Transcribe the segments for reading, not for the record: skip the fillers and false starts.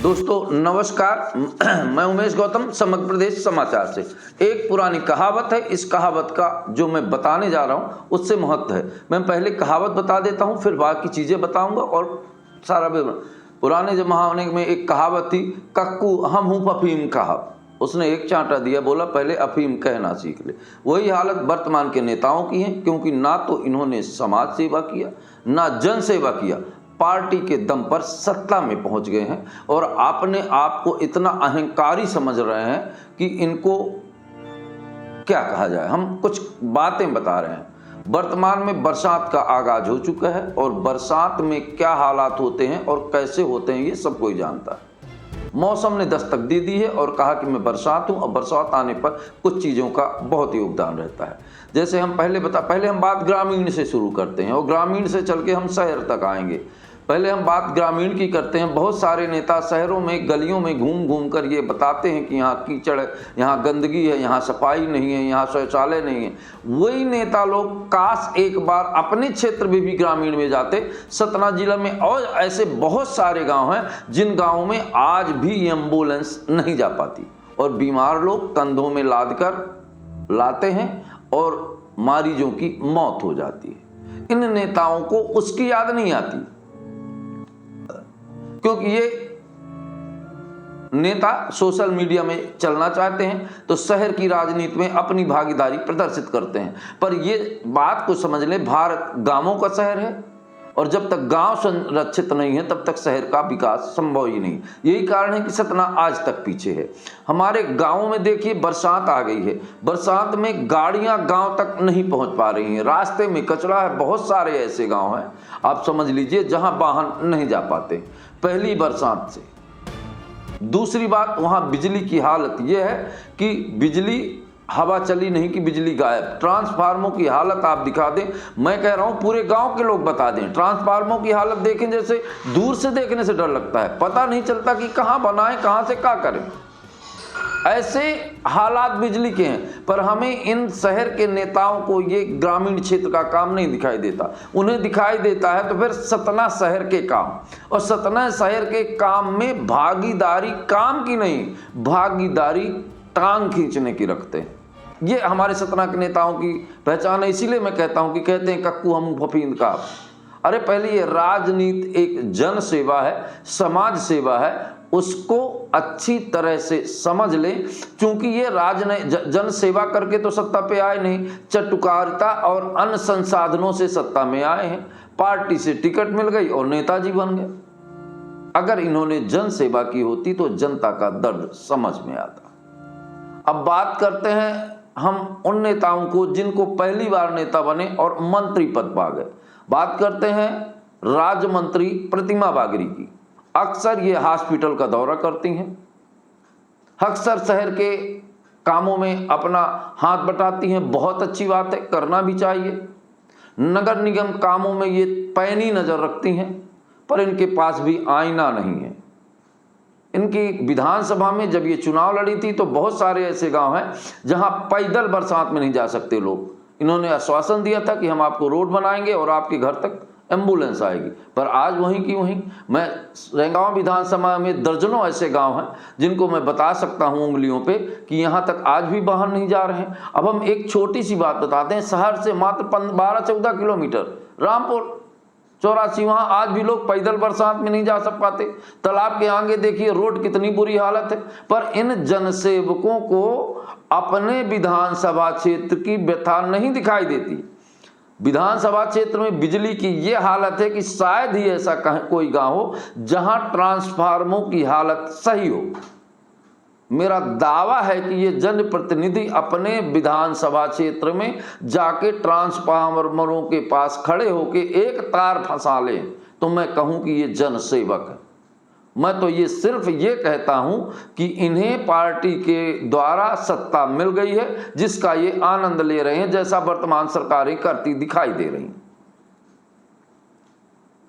दोस्तों नमस्कार। मैं उमेश गौतम, समग्र प्रदेश समाचार से। एक पुरानी कहावत है, इस कहावत का जो मैं बताने जा रहा हूँ उससे महत्व है। मैं पहले कहावत बता देता हूँ, फिर बाकी चीज़ें बताऊँगा और सारा विवरण। पुराने ज़माने में एक कहावत थी, कक्कू हम हूँ अफीम कहा। उसने एक चांटा दिया, बोला पहले अफीम कहना सीख ले। वही हालत वर्तमान के नेताओं की है, क्योंकि ना तो इन्होंने समाज सेवा किया, ना जन सेवा किया, पार्टी के दम पर सत्ता में पहुंच गए हैं और अपने आप को इतना अहंकारी समझ रहे हैं कि इनको क्या कहा जाए। हम कुछ बातें बता रहे हैं। वर्तमान में बरसात का आगाज हो चुका है और बरसात में क्या हालात होते हैं और कैसे होते हैं ये सब कोई जानता है। मौसम ने दस्तक दे दी है और कहा कि मैं बरसात हूं, और बरसात आने पर कुछ चीज़ों का बहुत योगदान रहता है। जैसे हम पहले हम बात ग्रामीण से शुरू करते हैं और ग्रामीण से चल के हम शहर तक आएंगे। पहले हम बात ग्रामीण की करते हैं। बहुत सारे नेता शहरों में गलियों में घूम घूम कर ये बताते हैं कि यहाँ कीचड़ है, यहाँ गंदगी है, यहाँ सफाई नहीं है, यहाँ शौचालय नहीं है। वही नेता लोग काश एक बार अपने क्षेत्र में भी ग्रामीण में जाते। सतना जिला में और ऐसे बहुत सारे गांव हैं जिन गांवों में आज भी एम्बुलेंस नहीं जा पाती और बीमार लोग कंधों में लाद कर लाते हैं और मरीजों की मौत हो जाती है। इन नेताओं को उसकी याद नहीं आती, क्योंकि ये नेता सोशल मीडिया में चलना चाहते हैं तो शहर की राजनीति में अपनी भागीदारी प्रदर्शित करते हैं। पर ये बात को समझ लें, भारत गांवों का शहर है और जब तक गांव संरक्षित नहीं है तब तक शहर का विकास संभव ही नहीं। यही कारण है कि सतना आज तक पीछे है। हमारे गांवों में देखिए बरसात आ गई है, बरसात में गाड़ियां गांव तक नहीं पहुंच पा रही हैं, रास्ते में कचरा है। बहुत सारे ऐसे गांव हैं, आप समझ लीजिए, जहां वाहन नहीं जा पाते पहली बरसात से। दूसरी बात, वहां बिजली की हालत यह है कि बिजली हवा चली नहीं कि बिजली गायब। ट्रांसफार्मरों की हालत आप दिखा दें, मैं कह रहा हूं पूरे गांव के लोग बता दें। ट्रांसफार्मरों की हालत देखें, जैसे दूर से देखने से डर लगता है, पता नहीं चलता कि कहां बनाएं, कहां से क्या करें। ऐसे हालात बिजली के हैं। पर हमें इन शहर के नेताओं को ये ग्रामीण क्षेत्र का काम नहीं दिखाई देता। उन्हें दिखाई देता है तो फिर सतना शहर के काम, और सतना शहर के काम में भागीदारी काम की नहीं, भागीदारी टांग खींचने की रखते हैं। ये हमारे सतना के नेताओं की पहचान है। इसीलिए मैं कहता हूं कि कहते हैं कक्कू हम फफींद का। अरे पहले ये राजनीति एक जन सेवा है, समाज सेवा है, उसको अच्छी तरह से समझ लें। क्योंकि ये जन सेवा करके तो सत्ता पे आए नहीं, चटुकारिता और अन्य संसाधनों से सत्ता में आए हैं। पार्टी से टिकट मिल गई और नेताजी बन गए। अगर इन्होंने जन सेवा की होती तो जनता का दर्द समझ में आता। अब बात करते हैं हम उन नेताओं को जिनको पहली बार नेता बने और मंत्री पद पा गए। बात करते हैं राज्य मंत्री प्रतिमा बागरी की। अक्सर ये हॉस्पिटल का दौरा करती हैं, अक्सर शहर के कामों में अपना हाथ बटाती हैं। बहुत अच्छी बात है, करना भी चाहिए। नगर निगम कामों में ये पैनी नजर रखती हैं, पर इनके पास भी आईना नहीं है। इनकी विधानसभा में जब ये चुनाव लड़ी थी तो बहुत सारे ऐसे गांव हैं जहां पैदल बरसात में नहीं जा सकते लोग। इन्होंने आश्वासन दिया था कि हम आपको रोड बनाएंगे और आपके घर तक एम्बुलेंस आएगी, पर आज वहीं की वहीं। मैं रेंगांव विधानसभा में दर्जनों ऐसे गांव हैं जिनको मैं बता सकता हूं उंगलियों पे कि यहां तक आज भी वाहन नहीं जा रहे हैं। अब हम एक छोटी सी बात बताते हैं, शहर से मात्र 12-14 किलोमीटर रामपुर 84, वहां आज भी लोग पैदल बरसात में नहीं जा सक पाते। तालाब के आगे देखिए रोड कितनी बुरी हालत है। पर इन जनसेवकों को अपने विधानसभा क्षेत्र की व्यथा नहीं दिखाई देती। विधानसभा क्षेत्र में बिजली की ये हालत है कि शायद ही ऐसा कोई गांव हो जहां ट्रांसफार्मरों की हालत सही हो। मेरा दावा है कि ये जनप्रतिनिधि अपने विधानसभा क्षेत्र में जाके ट्रांसफार्मरों के पास खड़े होके एक तार फंसा लें तो मैं कहूं कि ये जनसेवक है। मैं तो ये सिर्फ ये कहता हूं कि इन्हें पार्टी के द्वारा सत्ता मिल गई है जिसका ये आनंद ले रहे हैं, जैसा वर्तमान सरकारें करती दिखाई दे रही हैं।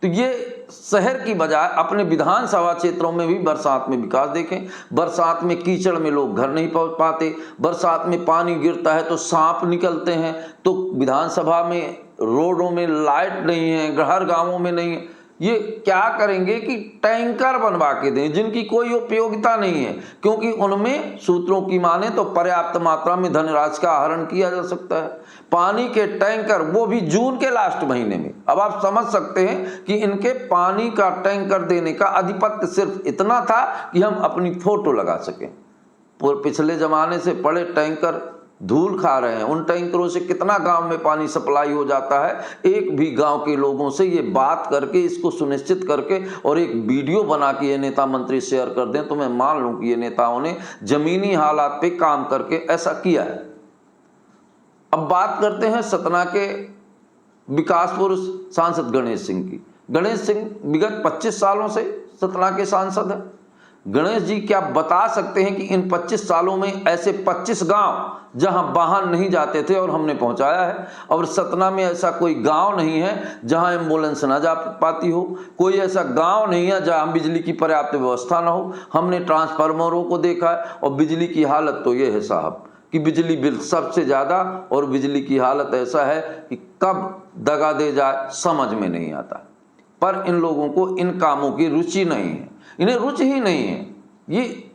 तो ये शहर की बजाय अपने विधानसभा क्षेत्रों में भी बरसात में विकास देखें। बरसात में कीचड़ में लोग घर नहीं पहुंच पाते, बरसात में पानी गिरता है तो सांप निकलते हैं, तो विधानसभा में रोडों में लाइट नहीं है, हर गांवों में नहीं है। ये क्या करेंगे कि टैंकर बनवा के दें जिनकी कोई उपयोगिता नहीं है, क्योंकि उनमें सूत्रों की माने तो पर्याप्त मात्रा में धनराशि का आहरण किया जा सकता है। पानी के टैंकर, वो भी जून के लास्ट महीने में। अब आप समझ सकते हैं कि इनके पानी का टैंकर देने का आधिपत्य सिर्फ इतना था कि हम अपनी फोटो लगा सकें। पिछले जमाने से पड़े टैंकर धूल खा रहे हैं। उन टैंकरों से कितना गांव में पानी सप्लाई हो जाता है, एक भी गांव के लोगों से ये बात करके, इसको सुनिश्चित करके और एक वीडियो बना के ये नेता मंत्री शेयर कर दें तो मैं मान लूं कि ये नेताओं ने जमीनी हालात पे काम करके ऐसा किया है। अब बात करते हैं सतना के विकास पुरुष सांसद गणेश सिंह की। गणेश सिंह विगत 25 सालों से सतना के सांसद हैं। गणेश जी क्या बता सकते हैं कि इन 25 सालों में ऐसे 25 गांव जहां वाहन नहीं जाते थे और हमने पहुंचाया है, और सतना में ऐसा कोई गांव नहीं है जहां एम्बुलेंस ना जा पाती हो, कोई ऐसा गांव नहीं है जहां बिजली की पर्याप्त व्यवस्था ना हो। हमने ट्रांसफार्मरों को देखा है और बिजली की हालत तो ये है साहब कि बिजली बिल सबसे ज़्यादा, और बिजली की हालत ऐसा है कि कब दगा दे जाए समझ में नहीं आता। पर इन लोगों को इन कामों की रुचि नहीं है, इन्हें रुचि ही नहीं है। ये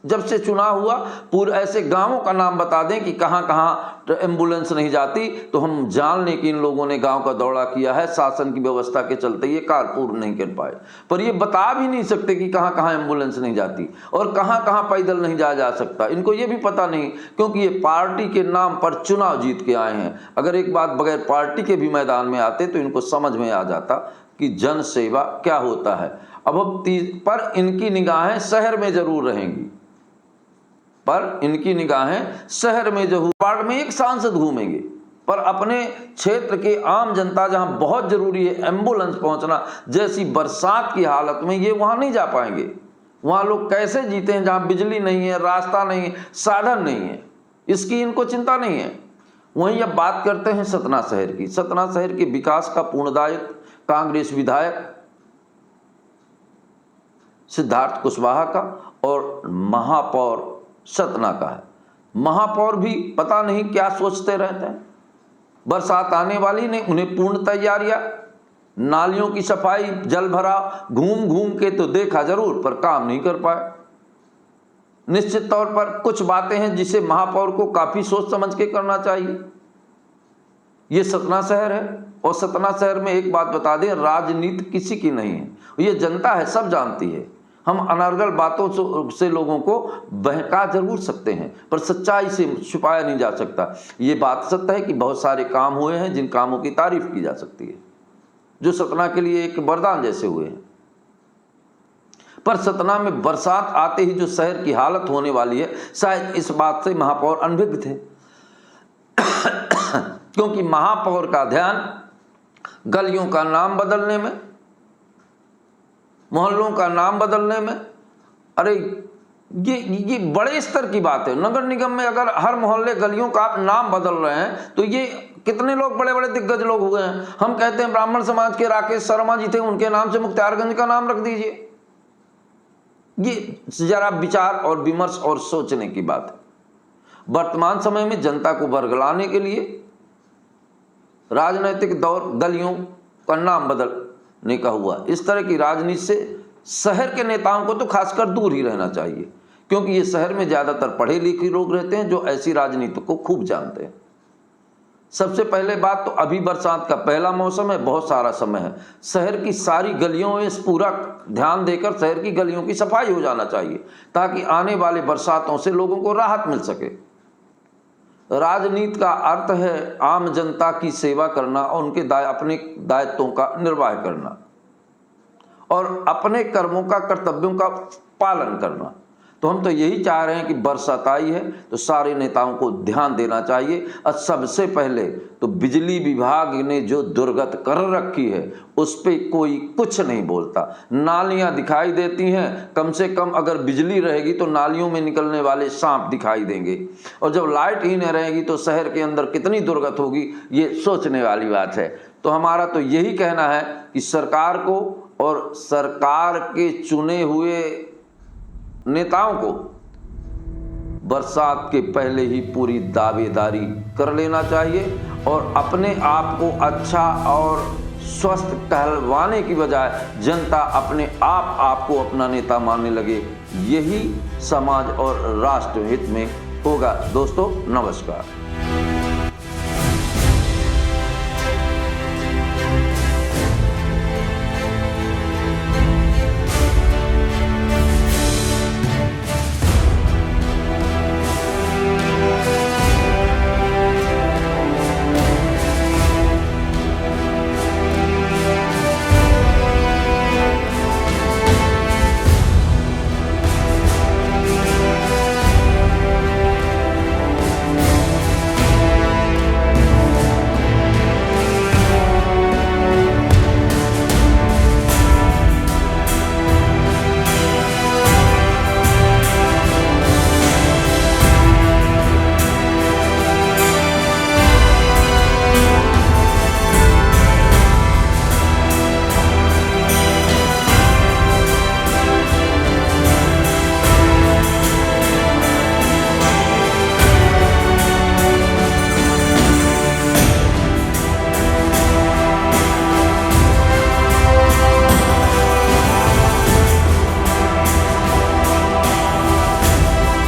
जब से चुनाव हुआ पूरे ऐसे गांवों का नाम बता दें कि कहां कहां एम्बुलेंस नहीं जाती, तो हम जान लें कि इन लोगों ने गांव का दौरा किया है। शासन की व्यवस्था के चलते ये कार्य पूर्ण नहीं कर पाए, पर ये बता भी नहीं सकते कि कहां कहां एम्बुलेंस नहीं जाती और कहां कहां पैदल नहीं जाया जा सकता। इनको ये भी पता नहीं, क्योंकि ये पार्टी के नाम पर चुनाव जीत के आए हैं। अगर एक बात बगैर पार्टी के भी मैदान में आते तो इनको समझ में आ जाता कि जन सेवा क्या होता है। अब पर इनकी निगाहें शहर में जरूर रहेंगी, पर इनकी निगाहें शहर में जो वार्ड में एक सांसद घूमेंगे, पर अपने क्षेत्र के आम जनता जहां बहुत जरूरी है एम्बुलेंस पहुंचना, जैसी बरसात की हालत में ये वहां नहीं जा पाएंगे। वहां लोग कैसे जीते हैं जहां बिजली नहीं है, रास्ता नहीं है, साधन नहीं है, इसकी इनको चिंता नहीं है। वहीं अब बात करते हैं सतना शहर की। सतना शहर के विकास का पूर्ण दायित्व कांग्रेस विधायक सिद्धार्थ कुशवाहा का और महापौर सतना का है। महापौर भी पता नहीं क्या सोचते रहते हैं। बरसात आने वाली ने उन्हें पूर्ण तैयारियां, नालियों की सफाई, जल भराव घूम घूम के तो देखा जरूर, पर काम नहीं कर पाए। निश्चित तौर पर कुछ बातें हैं जिसे महापौर को काफी सोच समझ के करना चाहिए। ये सतना शहर है और सतना शहर में एक बात बता दें, राजनीति किसी की नहीं है, ये जनता है, सब जानती है। हम अनर्गल बातों से लोगों को बहका जरूर सकते हैं, पर सच्चाई से छुपाया नहीं जा सकता। ये बात सत्य है कि बहुत सारे काम हुए हैं जिन कामों की तारीफ की जा सकती है, जो सतना के लिए एक वरदान जैसे हुए हैं। पर सतना में बरसात आते ही जो शहर की हालत होने वाली है, शायद इस बात से महापौर अनभिज्ञ थे। क्योंकि महापौर का ध्यान गलियों का नाम बदलने में, मोहल्लों का नाम बदलने में, अरे ये बड़े स्तर की बात है। नगर निगम में अगर हर मोहल्ले गलियों का आप नाम बदल रहे हैं तो ये कितने लोग बड़े बड़े दिग्गज लोग हुए हैं। हम कहते हैं ब्राह्मण समाज के राकेश शर्मा जी थे, उनके नाम से मुख्तियारगंज का नाम रख दीजिए। ये जरा विचार और विमर्श और सोचने की बात है। वर्तमान समय में जनता को बरगलाने के लिए राजनीतिक दौर गलियों का नाम बदलने का हुआ। इस तरह की राजनीति से शहर के नेताओं को तो खासकर दूर ही रहना चाहिए, क्योंकि ये शहर में ज्यादातर पढ़े लिखे लोग रहते हैं जो ऐसी राजनीति को खूब जानते हैं। सबसे पहले बात तो अभी बरसात का पहला मौसम है, बहुत सारा समय है। शहर की सारी गलियों में पूरा ध्यान देकर शहर की गलियों की सफाई हो जाना चाहिए, ताकि आने वाले बरसातों से लोगों को राहत मिल सके। राजनीति का अर्थ है आम जनता की सेवा करना और उनके अपने दायित्वों का निर्वाह करना और अपने कर्मों का, कर्तव्यों का पालन करना। तो हम तो यही चाह रहे हैं कि बरसात आई है तो सारे नेताओं को ध्यान देना चाहिए। और सबसे पहले तो बिजली विभाग ने जो दुर्गत कर रखी है उस पे कोई कुछ नहीं बोलता। नालियां दिखाई देती हैं, कम से कम अगर बिजली रहेगी तो नालियों में निकलने वाले सांप दिखाई देंगे, और जब लाइट ही नहीं रहेगी तो शहर के अंदर कितनी दुर्गत होगी, ये सोचने वाली बात है। तो हमारा तो यही कहना है कि सरकार को और सरकार के चुने हुए नेताओं को बरसात के पहले ही पूरी दावेदारी कर लेना चाहिए और अपने आप को अच्छा और स्वस्थ कहलवाने की बजाय जनता अपने आप आपको अपना नेता मानने लगे, यही समाज और राष्ट्र हित में होगा। दोस्तों नमस्कार।